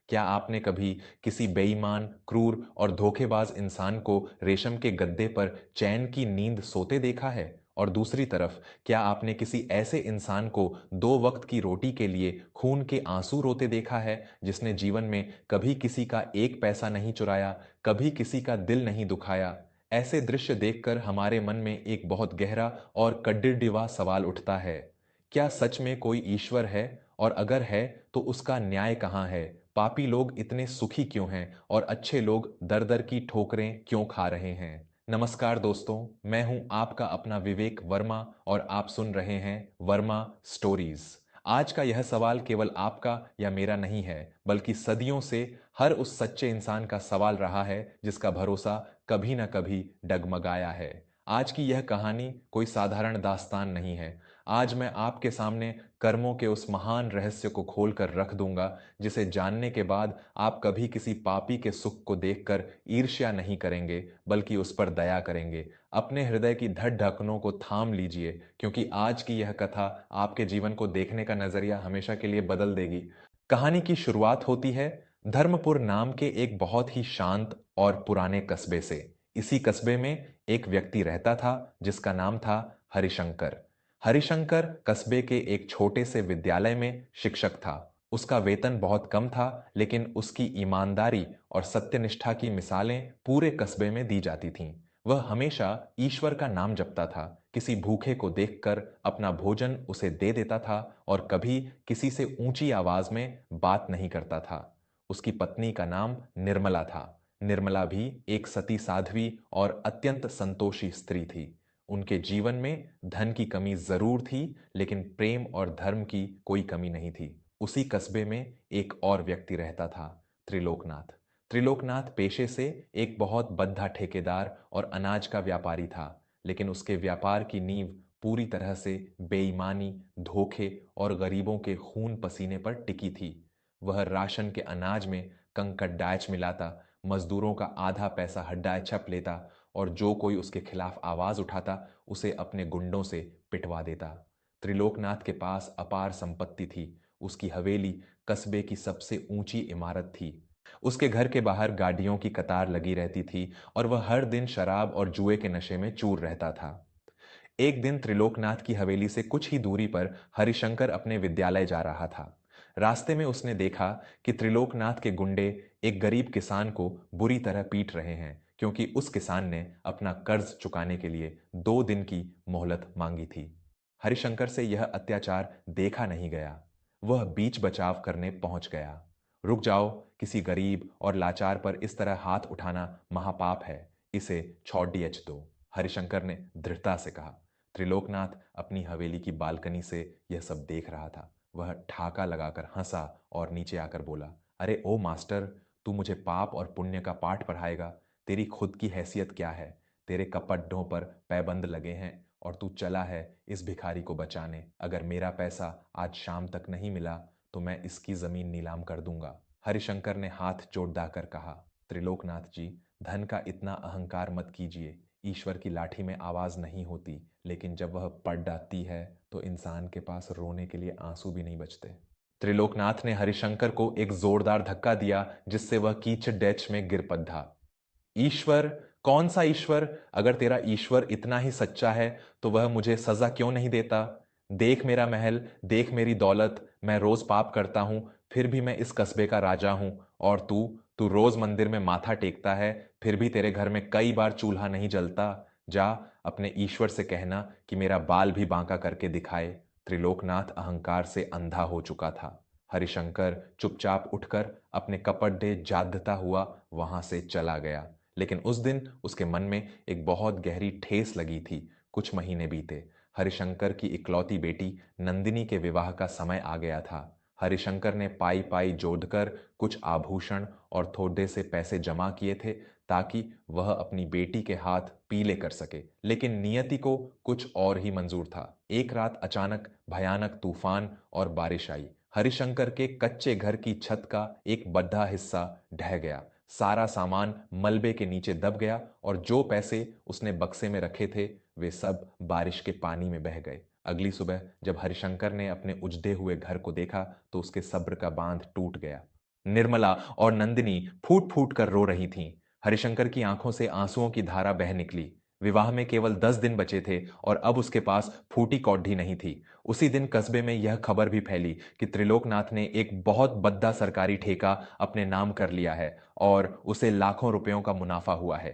क्या आपने कभी किसी बेईमान, क्रूर और धोखेबाज इंसान को रेशम के गद्दे पर चैन की नींद सोते देखा है? और दूसरी तरफ, क्या आपने किसी ऐसे इंसान को 2 वक्त की रोटी के लिए खून के आंसू रोते देखा है, जिसने जीवन में कभी किसी का एक पैसा नहीं चुराया, कभी किसी का दिल नहीं दुखाया? ऐसे दृश्य देखकर हमारे मन में एक बहुत गहरा और कड्डिरडिवा सवाल उठता है। क्या सच में कोई ईश्वर है? और अगर है, तो उसका न्याय कहाँ है? पापी लोग इतने सुखी क्यों हैं और अच्छे लोग दर दर की ठोकरें क्यों खा रहे हैं? नमस्कार दोस्तों, मैं हूं आपका अपना विवेक वर्मा और आप सुन रहे हैं वर्मा स्टोरीज। आज का यह सवाल केवल आपका या मेरा नहीं है, बल्कि सदियों से हर उस सच्चे इंसान का सवाल रहा है जिसका भरोसा कभी न कभी डगमगाया है। आज की यह कहानी कोई साधारण दास्तान नहीं है। आज मैं आपके सामने कर्मों के उस महान रहस्य को खोल कर रख दूंगा, जिसे जानने के बाद आप कभी किसी पापी के सुख को देखकर ईर्ष्या नहीं करेंगे, बल्कि उस पर दया करेंगे। अपने हृदय की धड़ ढकनों को थाम लीजिए, क्योंकि आज की यह कथा आपके जीवन को देखने का नजरिया हमेशा के लिए बदल देगी। कहानी की शुरुआत होती है धर्मपुर नाम के एक बहुत ही शांत और पुराने कस्बे से। इसी कस्बे में एक व्यक्ति रहता था जिसका नाम था हरिशंकर। हरिशंकर कस्बे के एक छोटे से विद्यालय में शिक्षक था। उसका वेतन बहुत कम था, लेकिन उसकी ईमानदारी और सत्यनिष्ठा की मिसालें पूरे कस्बे में दी जाती थीं। वह हमेशा ईश्वर का नाम जपता था, किसी भूखे को देखकर अपना भोजन उसे दे देता था और कभी किसी से ऊंची आवाज में बात नहीं करता था। उसकी पत्नी का नाम निर्मला था। निर्मला भी एक सती साध्वी और अत्यंत संतोषी स्त्री थी। उनके जीवन में धन की कमी जरूर थी, लेकिन प्रेम और धर्म की कोई कमी नहीं थी। उसी कस्बे में एक और व्यक्ति रहता था, त्रिलोकनाथ। त्रिलोकनाथ पेशे से एक बहुत बद्धा ठेकेदार और अनाज का व्यापारी था, लेकिन उसके व्यापार की नींव पूरी तरह से बेईमानी, धोखे और गरीबों के खून पसीने पर टिकी थी। वह राशन के अनाज में कंकड़ डायच मिलाता, मजदूरों का आधा पैसा हड्डाए छप लेता और जो कोई उसके खिलाफ आवाज उठाता उसे अपने गुंडों से पिटवा देता। त्रिलोकनाथ के पास अपार संपत्ति थी। उसकी हवेली कस्बे की सबसे ऊंची इमारत थी। उसके घर के बाहर गाड़ियों की कतार लगी रहती थी और वह हर दिन शराब और जुए के नशे में चूर रहता था। एक दिन त्रिलोकनाथ की हवेली से कुछ ही दूरी पर हरिशंकर अपने विद्यालय जा रहा था। रास्ते में उसने देखा कि त्रिलोकनाथ के गुंडे एक गरीब किसान को बुरी तरह पीट रहे हैं, क्योंकि उस किसान ने अपना कर्ज चुकाने के लिए 2 दिन की मोहलत मांगी थी। हरिशंकर से यह अत्याचार देखा नहीं गया। वह बीच बचाव करने पहुंच गया। रुक जाओ, किसी गरीब और लाचार पर इस तरह हाथ उठाना महापाप है। इसे छौडियच दो, हरिशंकर ने दृढ़ता से कहा। त्रिलोकनाथ अपनी हवेली की बालकनी से यह सब देख रहा था। वह ठाका लगाकर हंसा और नीचे आकर बोला, अरे ओ मास्टर, तू मुझे पाप और पुण्य का पाठ पढ़ाएगा? तेरी खुद की हैसियत क्या है? तेरे कपड़ों पर पैबंद लगे हैं और तू चला है इस भिखारी को बचाने। अगर मेरा पैसा आज शाम तक नहीं मिला तो मैं इसकी जमीन नीलाम कर दूंगा। हरिशंकर ने हाथ जोड़ दाकर कहा, त्रिलोकनाथ जी, धन का इतना अहंकार मत कीजिए। ईश्वर की लाठी में आवाज नहीं होती, लेकिन जब वह पड़ जाती है तो इंसान के पास रोने के लिए आंसू भी नहीं बचते। त्रिलोकनाथ ने हरिशंकर को एक जोरदार धक्का दिया, जिससे वह कीचड़ डैच में गिर पड़ा। ईश्वर? कौन सा ईश्वर? अगर तेरा ईश्वर इतना ही सच्चा है तो वह मुझे सजा क्यों नहीं देता? देख मेरा महल, देख मेरी दौलत। मैं रोज पाप करता हूं, फिर भी मैं इस कस्बे का राजा हूं। और तू तू रोज मंदिर में माथा टेकता है, फिर भी तेरे घर में कई बार चूल्हा नहीं जलता। जा, अपने ईश्वर से कहना कि मेरा बाल भी बांका करके दिखाए। त्रिलोकनाथ अहंकार से अंधा हो चुका था। हरिशंकर चुपचाप उठकर अपने कपड़े जादता हुआ वहां से चला गया। लेकिन उस दिन उसके मन में एक बहुत गहरी ठेस लगी थी। कुछ महीने बीते। हरिशंकर की इकलौती बेटी नंदिनी के विवाह का समय आ गया था। हरिशंकर ने पाई पाई जोड़कर कुछ आभूषण और थोड़े से पैसे जमा किए थे, ताकि वह अपनी बेटी के हाथ पीले कर सके। लेकिन नियति को कुछ और ही मंजूर था। एक रात अचानक भयानक तूफान और बारिश आई। हरिशंकर के कच्चे घर की छत का एक बड़ा हिस्सा ढह गया। सारा सामान मलबे के नीचे दब गया और जो पैसे उसने बक्से में रखे थे वे सब बारिश के पानी में बह गए। अगली सुबह जब हरिशंकर ने अपने उजड़े हुए घर को देखा तो उसके सब्र का बांध टूट गया। निर्मला और नंदिनी फूट फूट कर रो रही थीं। हरिशंकर की आंखों से आंसुओं की धारा बह निकली। विवाह में केवल 10 दिन बचे थे और अब उसके पास फूटी कौडी नहीं थी। उसी दिन कस्बे में यह खबर भी फैली कि त्रिलोकनाथ ने एक बहुत बद्दा सरकारी ठेका अपने नाम कर लिया है और उसे लाखों रुपयों का मुनाफा हुआ है।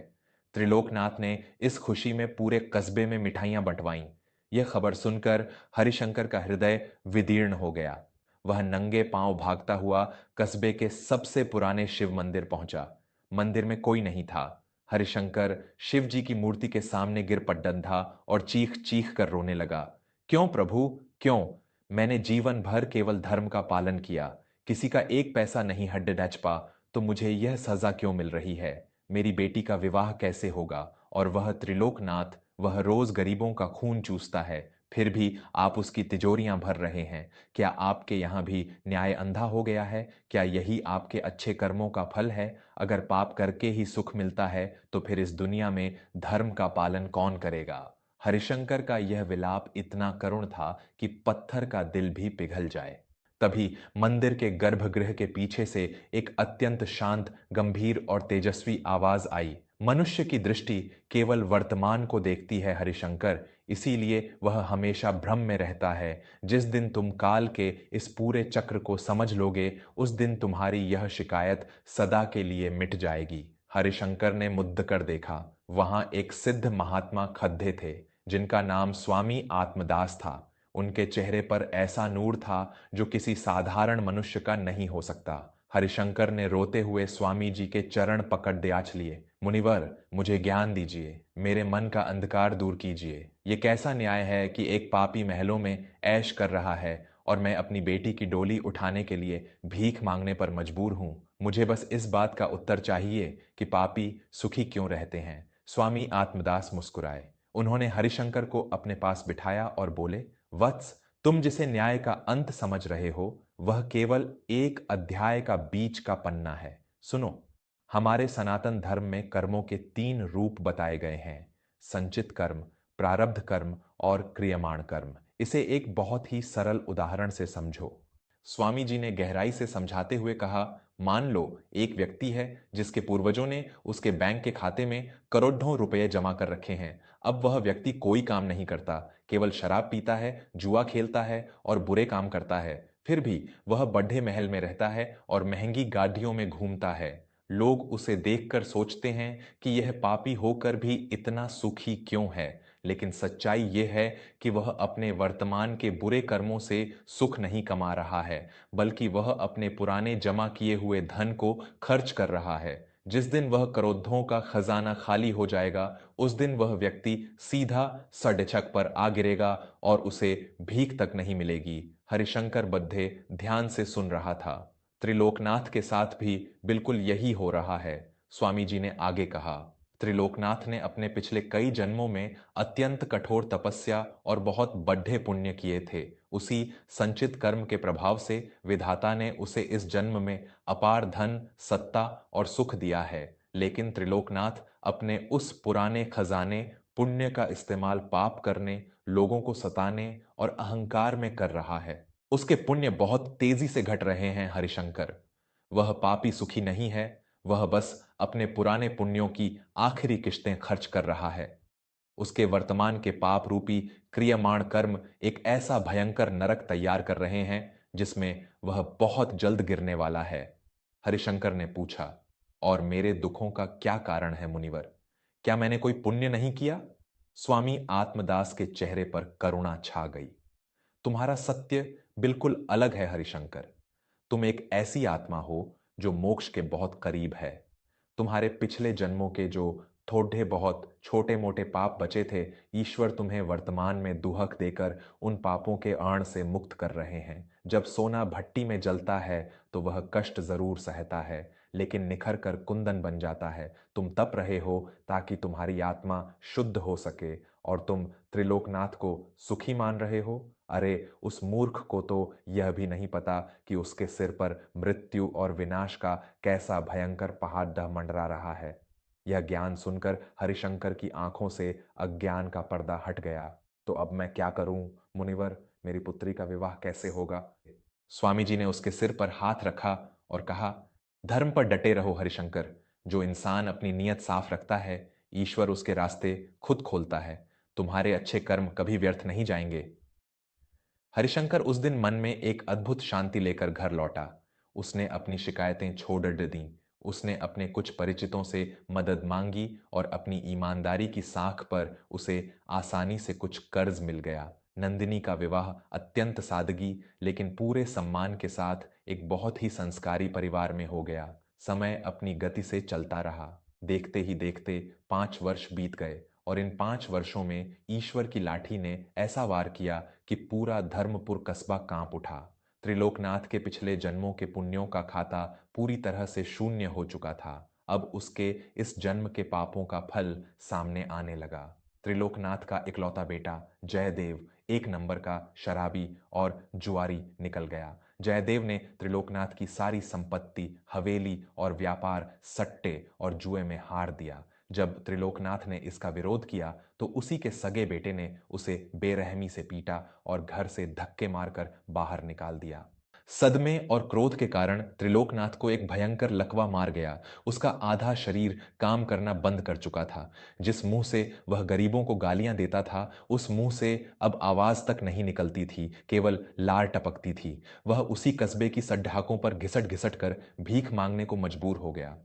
त्रिलोकनाथ ने इस खुशी में पूरे कस्बे में मिठाइयां बंटवाईं। यह खबर सुनकर हरिशंकर का हृदय विदीर्ण हो गया। वह नंगे पांव भागता हुआ कस्बे के सबसे पुराने शिव मंदिर पहुंचा। मंदिर में कोई नहीं था। हरिशंकर शिव जी की मूर्ति के सामने गिर पटडंधा और चीख चीख कर रोने लगा। क्यों प्रभु, क्यों? मैंने जीवन भर केवल धर्म का पालन किया, किसी का एक पैसा नहीं हड्ड डचपा, तो मुझे यह सजा क्यों मिल रही है? मेरी बेटी का विवाह कैसे होगा? और वह त्रिलोकनाथ, वह रोज गरीबों का खून चूसता है, फिर भी आप उसकी तिजोरियां भर रहे हैं। क्या आपके यहां भी न्याय अंधा हो गया है? क्या यही आपके अच्छे कर्मों का फल है? अगर पाप करके ही सुख मिलता है तो फिर इस दुनिया में धर्म का पालन कौन करेगा? हरिशंकर का यह विलाप इतना करुण था कि पत्थर का दिल भी पिघल जाए। तभी मंदिर के गर्भगृह के पीछे से एक अत्यंत शांत, गंभीर और तेजस्वी आवाज आई। मनुष्य की दृष्टि केवल वर्तमान को देखती है हरिशंकर, इसीलिए वह हमेशा भ्रम में रहता है। जिस दिन तुम काल के इस पूरे चक्र को समझ लोगे, उस दिन तुम्हारी यह शिकायत सदा के लिए मिट जाएगी। हरिशंकर ने मुद्द कर देखा। वहां एक सिद्ध महात्मा खद्दे थे, जिनका नाम स्वामी आत्मदास था। उनके चेहरे पर ऐसा नूर था जो किसी साधारण मनुष्य का नहीं हो सकता। हरिशंकर ने रोते हुए स्वामी जी के चरण पकड़ दियाच लिए। मुनिवर, मुझे ज्ञान दीजिए, मेरे मन का अंधकार दूर कीजिए। ये कैसा न्याय है कि एक पापी महलों में ऐश कर रहा है और मैं अपनी बेटी की डोली उठाने के लिए भीख मांगने पर मजबूर हूं। मुझे बस इस बात का उत्तर चाहिए कि पापी सुखी क्यों रहते हैं। स्वामी आत्मदास मुस्कुराए। उन्होंने हरिशंकर को अपने पास बिठाया और बोले, वत्स, तुम जिसे न्याय का अंत समझ रहे हो, वह केवल एक अध्याय का बीच का पन्ना है। सुनो, हमारे सनातन धर्म में कर्मों के 3 रूप बताए गए हैं: संचित कर्म, प्रारब्ध कर्म और क्रियमाण कर्म। इसे एक बहुत ही सरल उदाहरण से समझो। स्वामी जी ने गहराई से समझाते हुए कहा, मान लो एक व्यक्ति है जिसके पूर्वजों ने उसके बैंक के खाते में करोड़ों रुपए जमा कर रखे हैं। अब वह व्यक्ति कोई काम नहीं करता, केवल शराब पीता है, जुआ खेलता है और बुरे काम करता है। फिर भी वह बड़े महल में रहता है और महंगी गाड़ियों में घूमता है। लोग उसे देखकर सोचते हैं कि यह पापी होकर भी इतना सुखी क्यों है। लेकिन सच्चाई यह है कि वह अपने वर्तमान के बुरे कर्मों से सुख नहीं कमा रहा है, बल्कि वह अपने पुराने जमा किए हुए धन को खर्च कर रहा है। जिस दिन वह करोड़ों का खजाना खाली हो जाएगा, उस दिन वह व्यक्ति सीधा सड़छक पर आ गिरेगा और उसे भीख तक नहीं मिलेगी। हरिशंकर बद्दे ध्यान से सुन रहा था। त्रिलोकनाथ के साथ भी बिल्कुल यही हो रहा है। स्वामी जी ने आगे कहा, त्रिलोकनाथ ने अपने पिछले कई जन्मों में अत्यंत कठोर तपस्या और बहुत बड्ढे पुण्य किए थे। उसी संचित कर्म के प्रभाव से विधाता ने उसे इस जन्म में अपार धन, सत्ता और सुख दिया है। लेकिन त्रिलोकनाथ अपने उस पुराने खजाने पुण्य का इस्तेमाल पाप करने, लोगों को सताने और अहंकार में कर रहा है। उसके पुण्य बहुत तेजी से घट रहे हैं हरिशंकर। वह पापी सुखी नहीं है, वह बस अपने पुराने पुण्यों की आखिरी किश्तें खर्च कर रहा है। उसके वर्तमान के पाप रूपी क्रियमाण कर्म एक ऐसा भयंकर नरक तैयार कर रहे हैं जिसमें वह बहुत जल्द गिरने वाला है। हरिशंकर ने पूछा, और मेरे दुखों का क्या कारण है मुनिवर? क्या मैंने कोई पुण्य नहीं किया? स्वामी आत्मदास के चेहरे पर करुणा छा गई। तुम्हारा सत्य बिल्कुल अलग है हरिशंकर। तुम एक ऐसी आत्मा हो जो मोक्ष के बहुत करीब है। तुम्हारे पिछले जन्मों के जो थोड़े बहुत छोटे मोटे पाप बचे थे, ईश्वर तुम्हें वर्तमान में दुहक देकर उन पापों के आड़ से मुक्त कर रहे हैं। जब सोना भट्टी में जलता है तो वह कष्ट जरूर सहता है, लेकिन निखर कर कुंदन बन जाता है। तुम तप रहे हो ताकि तुम्हारी आत्मा शुद्ध हो सके, और तुम त्रिलोकनाथ को सुखी मान रहे हो। अरे, उस मूर्ख को तो यह भी नहीं पता कि उसके सिर पर मृत्यु और विनाश का कैसा भयंकर पहाड़ डह मंडरा रहा है। यह ज्ञान सुनकर हरिशंकर की आंखों से अज्ञान का पर्दा हट गया। तो अब मैं क्या करूं मुनिवर? मेरी पुत्री का विवाह कैसे होगा? स्वामी जी ने उसके सिर पर हाथ रखा और कहा, धर्म पर डटे रहो हरिशंकर। जो इंसान अपनी नीयत साफ रखता है, ईश्वर उसके रास्ते खुद खोलता है। तुम्हारे अच्छे कर्म कभी व्यर्थ नहीं जाएंगे। हरिशंकर उस दिन मन में एक अद्भुत शांति लेकर घर लौटा। उसने अपनी शिकायतें छोड़ दीं। उसने अपने कुछ परिचितों से मदद मांगी और अपनी ईमानदारी की साख पर उसे आसानी से कुछ कर्ज मिल गया। नंदिनी का विवाह अत्यंत सादगी लेकिन पूरे सम्मान के साथ एक बहुत ही संस्कारी परिवार में हो गया। समय अपनी गति से चलता रहा। देखते ही देखते 5 वर्ष बीत गए और इन 5 वर्षों में ईश्वर की लाठी ने ऐसा वार किया कि पूरा धर्मपुर कस्बा कांप उठा। त्रिलोकनाथ के पिछले जन्मों के पुण्यों का खाता पूरी तरह से शून्य हो चुका था। अब उसके इस जन्म के पापों का फल सामने आने लगा। त्रिलोकनाथ का इकलौता बेटा जयदेव एक नंबर का शराबी और जुआरी निकल गया। जयदेव ने त्रिलोकनाथ की सारी संपत्ति, हवेली और व्यापार सट्टे और जुए में हार दिया। जब त्रिलोकनाथ ने इसका विरोध किया तो उसी के सगे बेटे ने उसे बेरहमी से पीटा और घर से धक्के मारकर बाहर निकाल दिया। सदमे और क्रोध के कारण त्रिलोकनाथ को एक भयंकर लकवा मार गया। उसका आधा शरीर काम करना बंद कर चुका था। जिस मुंह से वह गरीबों को गालियां देता था, उस मुंह से अब आवाज तक नहीं निकलती थी, केवल लार टपकती थी। वह उसी कस्बे की सड्ढाकों पर घिसट घिसट कर भीख मांगने को मजबूर हो गया।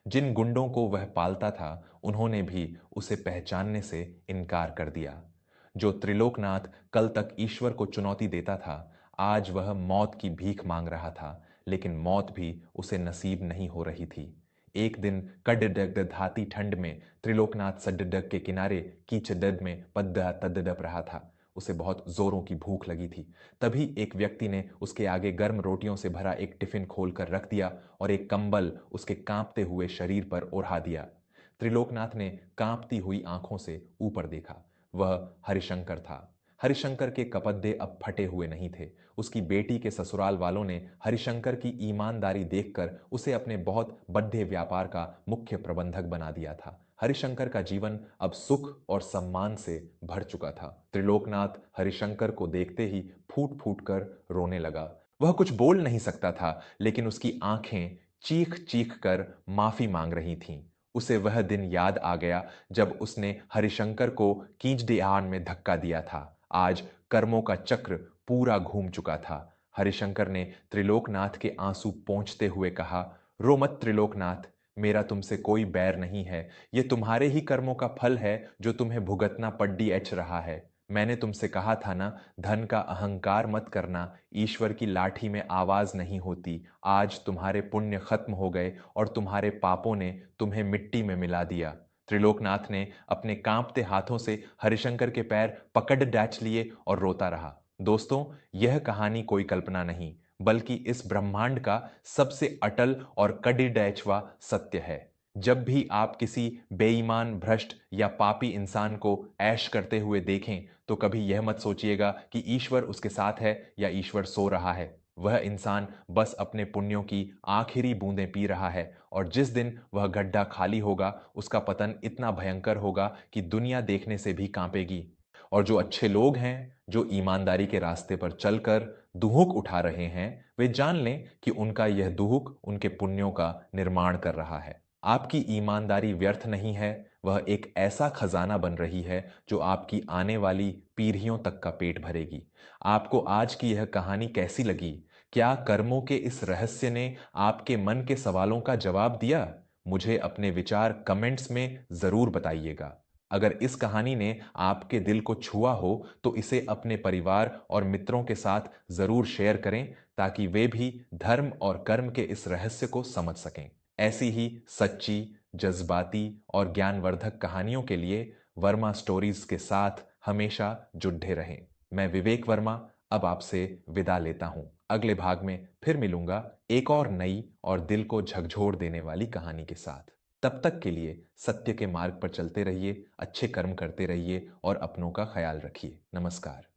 जिन गुंडों को वह पालता था, उन्होंने भी उसे पहचानने से इनकार कर दिया। जो त्रिलोकनाथ कल तक ईश्वर को चुनौती देता था, आज वह मौत की भीख मांग रहा था, लेकिन मौत भी उसे नसीब नहीं हो रही थी। एक दिन कड़डगधाती ठंड में त्रिलोकनाथ सड्डग के किनारे कीचड़ में पद्दा तद्दप रहा था। उसे बहुत जोरों की भूख लगी थी। तभी एक व्यक्ति ने उसके आगे गर्म रोटियों से भरा एक टिफिन खोलकर रख दिया और एक कंबल उसके कांपते हुए शरीर पर ओढ़ा दिया। त्रिलोकनाथ ने कांपती हुई आंखों से ऊपर देखा। वह हरिशंकर था। हरिशंकर के कपद्दे अब फटे हुए नहीं थे। उसकी बेटी के ससुराल वालों ने हरिशंकर की ईमानदारी देखकर उसे अपने बहुत बड़े व्यापार का मुख्य प्रबंधक बना दिया था। हरिशंकर का जीवन अब सुख और सम्मान से भर चुका था। त्रिलोकनाथ हरिशंकर को देखते ही फूट फूट कर रोने लगा। वह कुछ बोल नहीं सकता था, लेकिन उसकी आंखें चीख चीख कर माफी मांग रही थीं। उसे वह दिन याद आ गया जब उसने हरिशंकर को कीचड़ियान में धक्का दिया था। आज कर्मों का चक्र पूरा घूम चुका था। हरिशंकर ने त्रिलोकनाथ के आंसू पोंछते हुए कहा, रो मत त्रिलोकनाथ, मेरा तुमसे कोई बैर नहीं है। ये तुम्हारे ही कर्मों का फल है जो तुम्हें भुगतना पड्डी एच रहा है। मैंने तुमसे कहा था ना, धन का अहंकार मत करना, ईश्वर की लाठी में आवाज नहीं होती। आज तुम्हारे पुण्य खत्म हो गए और तुम्हारे पापों ने तुम्हें मिट्टी में मिला दिया। त्रिलोकनाथ ने अपने कांपते हाथों से हरिशंकर के पैर पकड़ डाच लिए और रोता रहा। दोस्तों, यह कहानी कोई कल्पना नहीं, बल्कि इस ब्रह्मांड का सबसे अटल और कड़िडैचवा सत्य है। जब भी आप किसी बेईमान, भ्रष्ट या पापी इंसान को ऐश करते हुए देखें, तो कभी यह मत सोचिएगा कि ईश्वर उसके साथ है या ईश्वर सो रहा है। वह इंसान बस अपने पुण्यों की आखिरी बूंदें पी रहा है और जिस दिन वह गड्ढा खाली होगा, उसका पतन इतना भयंकर होगा कि दुनिया देखने से भी कांपेगी। और जो अच्छे लोग हैं, जो ईमानदारी के रास्ते पर चलकर दुहुक उठा रहे हैं, वे जान लें कि उनका यह दुहुक उनके पुण्यों का निर्माण कर रहा है। आपकी ईमानदारी व्यर्थ नहीं है, वह एक ऐसा खजाना बन रही है जो आपकी आने वाली पीढ़ियों तक का पेट भरेगी। आपको आज की यह कहानी कैसी लगी? क्या कर्मों के इस रहस्य ने आपके मन के सवालों का जवाब दिया? मुझे अपने विचार कमेंट्स में जरूर बताइएगा। अगर इस कहानी ने आपके दिल को छुआ हो तो इसे अपने परिवार और मित्रों के साथ जरूर शेयर करें, ताकि वे भी धर्म और कर्म के इस रहस्य को समझ सकें। ऐसी ही सच्ची, जज्बाती और ज्ञानवर्धक कहानियों के लिए वर्मा स्टोरीज के साथ हमेशा जुड़े रहें। मैं विवेक वर्मा अब आपसे विदा लेता हूं। अगले भाग में फिर मिलूंगा एक और नई और दिल को झकझोर देने वाली कहानी के साथ। तब तक के लिए सत्य के मार्ग पर चलते रहिए, अच्छे कर्म करते रहिए और अपनों का ख्याल रखिए। नमस्कार।